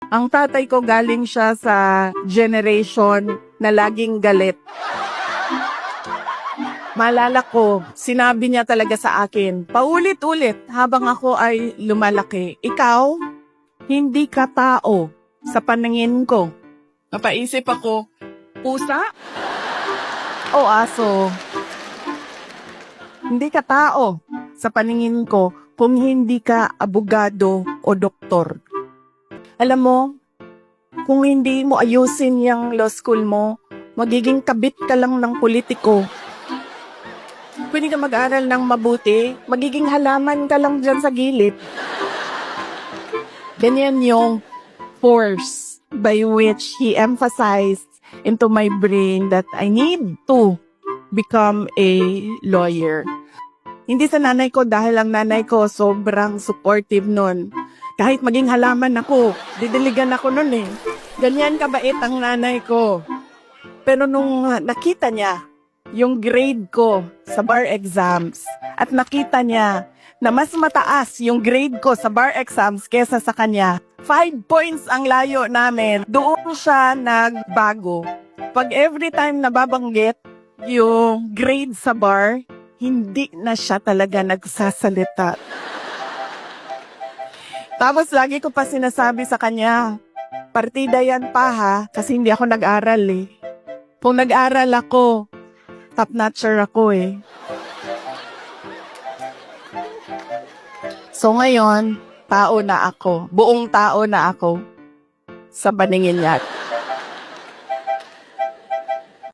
Ang tatay ko galing siya sa generation na laging galit. Maalala ko, sinabi niya talaga sa akin, paulit-ulit habang ako ay lumalaki, ikaw, hindi ka tao sa paningin ko. Napaisip ako, pusa o aso? Hindi ka tao sa paningin ko kung hindi ka abogado o doktor. Alam mo, kung hindi mo ayusin yung law school mo, magiging kabit ka lang ng politiko. Pwede ka mag-aral ng mabuti, magiging halaman ka lang dyan sa gilid. Ganyan yung force by which he emphasized into my brain that I need to become a lawyer. Hindi sa nanay ko dahil ang nanay ko sobrang supportive nun. Kahit maging halaman ako, didiligan ako nun eh. Ganyan kabait ang nanay ko. Pero nung nakita niya yung grade ko sa bar exams at nakita niya na mas mataas yung grade ko sa bar exams kesa sa kanya, 5 points ang layo namin. Doon siya nagbago. Pag every time nababanggit yung grade sa bar, hindi na siya talaga nagsasalita. Tapos lagi ko pa sinasabi sa kanya, partida yan pa ha, kasi hindi ako nag-aral eh. Kung nag-aral ako, top-notcher ako eh. So ngayon, tao na ako. Buong tao na ako sa paningin niya.